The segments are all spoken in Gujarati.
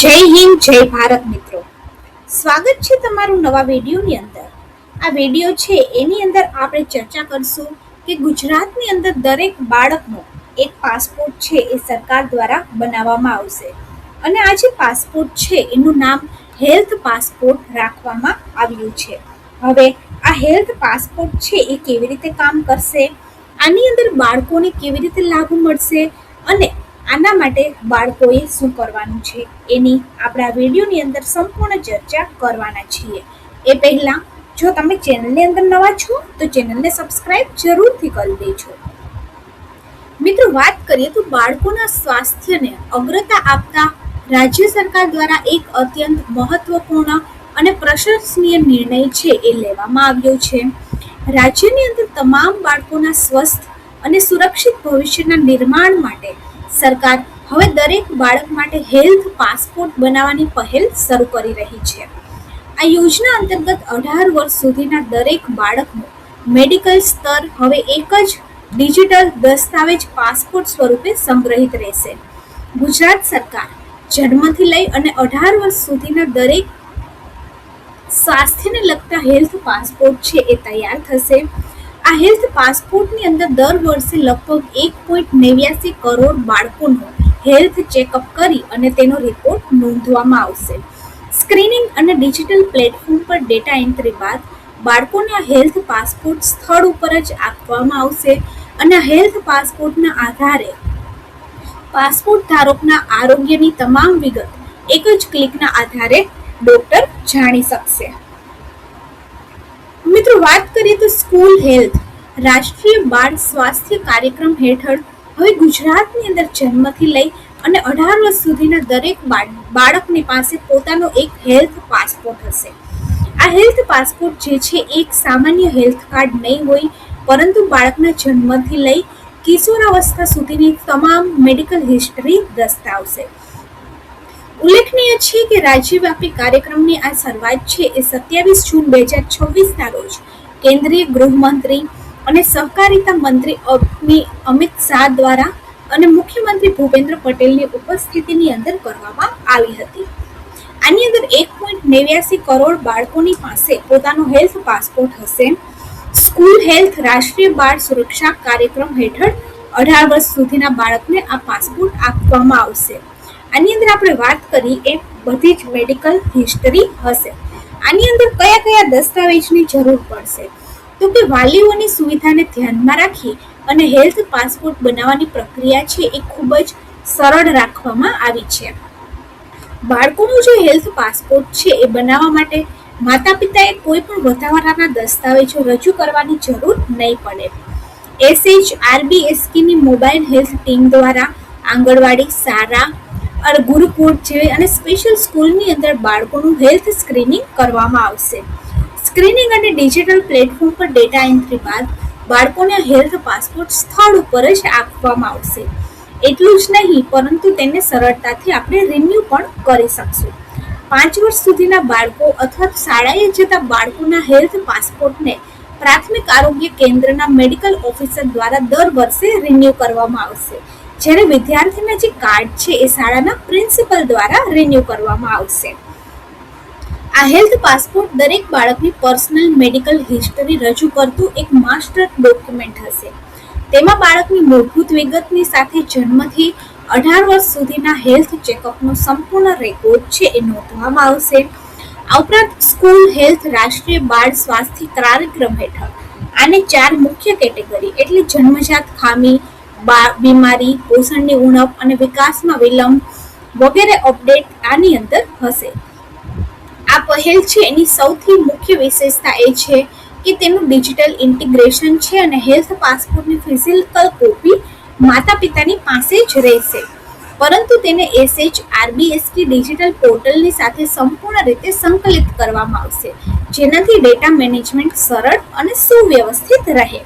જય હિન્દ જય ભારત મિત્રો, સ્વાગત છે તમારું નવા વિડીયોની અંદર. આ વિડીયો છે એની અંદર આપણે ચર્ચા કરશું કે ગુજરાતની અંદર દરેક બાળકનો એક પાસપોર્ટ છે એ સરકાર દ્વારા બનાવવામાં આવશે અને આ જે પાસપોર્ટ છે એનું નામ હેલ્થ પાસપોર્ટ રાખવામાં આવ્યું છે. હવે આ હેલ્થ પાસપોર્ટ છે એ કેવી રીતે કામ કરશે, આની અંદર બાળકોને કેવી રીતે લાભ મળશે અને આના માટે બાળકોએ શું કરવાનું છે એની આપણે આ વિડીયોની અંદર સંપૂર્ણ ચર્ચા કરવાના છીએ. એ પહેલાં જો તમે ચેનલની અંદર નવા છો તો ચેનલને સબસ્ક્રાઇબ જરૂરથી કરી દેજો. મિત્રો, વાત કરીએ તો બાળકોના સ્વાસ્થ્યને અગ્રતા આપતા રાજ્ય સરકાર દ્વારા એક અત્યંત મહત્વપૂર્ણ અને પ્રશંસનીય નિર્ણય છે એ લેવામાં આવ્યો છે. રાજ્યની અંદર તમામ બાળકોના સ્વસ્થ અને સુરક્ષિત ભવિષ્યના નિર્માણ માટે સરકાર હવે દરેક બાળક માટે હેલ્થ પાસપોર્ટ બનાવવાની પહેલ શરૂ કરી રહી છે. આ યોજના અંતર્ગત 18 વર્ષ સુધીના દરેક બાળકનું મેડિકલ સ્તર હવે એક જ ડિજિટલ દસ્તાવેજ પાસપોર્ટ સ્વરૂપે સંગ્રહિત રહેશે. ગુજરાત સરકાર જન્મથી લઈ અને 18 વર્ષ સુધીના દરેક સ્વાસ્થ્યને લગતા હેલ્થ પાસપોર્ટ છે એ તૈયાર થશે. આ હેલ્થ પાસપોર્ટની અંદર દર વર્ષે લગભગ 1.89 કરોડ બાળકોનું હેલ્થ ચેકઅપ કરી અને તેનો રિપોર્ટ નોંધવામાં આવશે. સ્ક્રીનિંગ અને ડિજિટલ પ્લેટફોર્મ પર ડેટા એન્ટ્રી બાદ બાળકોને આ હેલ્થ પાસપોર્ટ સ્થળ ઉપર જ આપવામાં આવશે અને આ હેલ્થ પાસપોર્ટના આધારે પાસપોર્ટ ધારકના આરોગ્યની તમામ વિગત એક જ ક્લિકના આધારે ડોક્ટર જાણી શકશે. મિત્રો, વાત કરીએ તો સ્કૂલ હેલ્થ રાષ્ટ્રીય બાળ સ્વાસ્થ્ય કાર્યક્રમ હેઠળ હવે ગુજરાતની અંદર જન્મથી લઈ અને 18 વર્ષ સુધીના દરેક બાળકની પાસે પોતાનો એક હેલ્થ પાસપોર્ટ હશે. આ હેલ્થ પાસપોર્ટ જે છે એક સામાન્ય હેલ્થ કાર્ડ નહીં હોય, પરંતુ બાળકના જન્મથી લઈ કિશોરાવસ્થા સુધીની તમામ મેડિકલ હિસ્ટ્રી દર્શાવશે. ઉલ્લેખનીય છે કે રાજ્યવ્યાપી કાર્યક્રમની આ શરૂઆત છે એ 27 જૂન 2026ના રોજ કેન્દ્રીય ગૃહમંત્રી અને સહકારિતા મંત્રી અમિત શાહ દ્વારા અને મુખ્યમંત્રી ભૂપેન્દ્ર પટેલની ઉપસ્થિતિની અંદર કરવામાં આવી હતી. આની અંદર 1.89 કરોડ બાળકોની પાસે પોતાનો હેલ્થ પાસપોર્ટ હશે. સ્કૂલ હેલ્થ રાષ્ટ્રીય બાળ સુરક્ષા કાર્યક્રમ હેઠળ 18 વર્ષ સુધીના બાળકને આ પાસપોર્ટ આપવામાં આવશે. આની અંદર આપણે વાત કરી એ બધી જ મેડિકલ હિસ્ટ્રી હશે. આની અંદર કયા કયા દસ્તાવેજની જરૂર પડશે, તો કે વાલીઓની સુવિધાને ધ્યાનમાં રાખી અને હેલ્થ પાસપોર્ટ બનાવવાની પ્રક્રિયા છે એ ખૂબ જ સરળ રાખવામાં આવી છે. બાળકોનો જે હેલ્થ પાસપોર્ટ છે એ બનાવવા માટે માતા પિતાએ કોઈ પણ વધારાના દસ્તાવેજો રજૂ કરવાની જરૂર નહીં પડે. SHRBSKની મોબાઈલ હેલ્થ ટીમ દ્વારા આંગણવાડી, શાળા, ગુરુકુળ જેવી અને સ્પેશિયલ સ્કૂલની અંદર બાળકોનું હેલ્થ સ્ક્રીનિંગ કરવામાં આવશે. સ્ક્રીનિંગ અને ડિજિટલ પ્લેટફોર્મ પર ડેટા એન્ટ્રી બાદ બાળકોને હેલ્થ પાસપોર્ટ સ્થળ ઉપર જ આપવામાં આવશે. એટલું જ નહીં, પરંતુ તેને સરળતાથી આપણે રિન્યૂ પણ કરી શકશું. 5 વર્ષ સુધીના બાળકો અથવા શાળાએ જતા બાળકોના હેલ્થ પાસપોર્ટને પ્રાથમિક આરોગ્ય કેન્દ્રના મેડિકલ ઓફિસર દ્વારા દર વર્ષે રિન્યૂ કરવામાં આવશે, જ્યારે વિદ્યાર્થીના જે કાર્ડ છે એ શાળાના પ્રિન્સિપલ દ્વારા રિન્યૂ કરવામાં આવશે. આ હેલ્થ પાસપોર્ટ દરેક બાળકની પર્સનલ મેડિકલ હિસ્ટ્રી રજૂ કરતું એક માસ્ટર ડોક્યુમેન્ટ હશે. તેમાં બાળકની મૂળભૂત વિગતની સાથે જન્મથી 18 વર્ષ સુધીના હેલ્થ ચેકઅપનો સંપૂર્ણ રેકોર્ડ છે એ નોંધવામાં આવશે. આ ઉપરાંત સ્કૂલ હેલ્થ રાષ્ટ્રીય બાળ સ્વાસ્થ્ય કાર્યક્રમ હેઠળ આને 4 મુખ્ય કેટેગરી એટલે જન્મજાત ખામી, બીમારી, પોષણની ઉણપ અને વિકાસમાં વિલંબ વગેરે અપડેટ આની અંદર હશે. આ પહેલ છે એની સૌથી મુખ્ય વિશેષતા એ છે કે તેનું ડિજિટલ ઇન્ટિગ્રેશન છે અને હેલ્થ પાસપોર્ટની ફિઝિકલ કોપી માતા પિતાની પાસે જ રહેશે, પરંતુ તેને SHRBSK ડિજિટલ પોર્ટલની સાથે સંપૂર્ણ રીતે સંકલિત કરવામાં આવશે, જેનાથી ડેટા મેનેજમેન્ટ સરળ અને સુવ્યવસ્થિત રહે.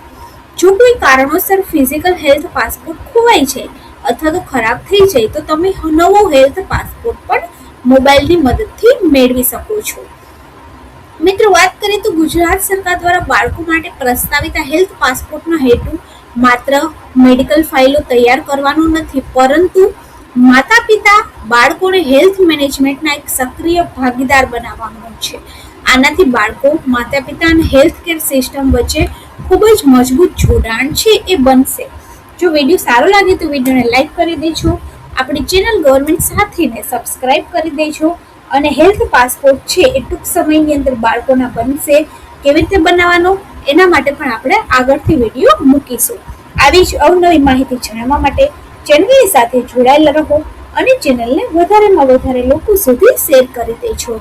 જો કોઈ કારણોસર ફિઝિકલ હેલ્થ પાસપોર્ટ ખોવાઈ જાય અથવા તો ખરાબ થઈ જાય તો તમે નવો હેલ્થ પાસપોર્ટ પણ મોબાઈલની મદદથી મેળવી શકો છો. મિત્રો, વાત કરીએ તો ગુજરાત સરકાર દ્વારા બાળકો માટે પ્રસ્તાવિત હેલ્થ પાસપોર્ટનો હેતુ માત્ર મેડિકલ ફાઇલો તૈયાર કરવાનો નથી, પરંતુ માતા પિતા બાળકોને હેલ્થ મેનેજમેન્ટના એક સક્રિય ભાગીદાર બનાવવાનો છે. આનાથી બાળકો, માતા પિતા અને હેલ્થ કેર સિસ્ટમ વચ્ચે ખૂબ જ મજબૂત જોડાણ છે એ બનશે. જો વિડીયો સારો લાગે તો વિડીયોને લાઈક કરી દેજો, આપણી ચેનલ ગવર્મેન્ટ સાથીને સબસ્ક્રાઇબ કરી દેજો અને હેલ્થ પાસપોર્ટ છે એ ટૂંક સમયની અંદર બાળકોના બનશે. કેવી રીતે બનાવવાનો એના માટે પણ આપણે આગળથી વિડીયો મૂકીશું. આવી જ અવનવી માહિતી જાણવા માટે ચેનલની સાથે જોડાયેલા રહો અને ચેનલને વધારેમાં વધારે લોકો સુધી શેર કરી દેજો.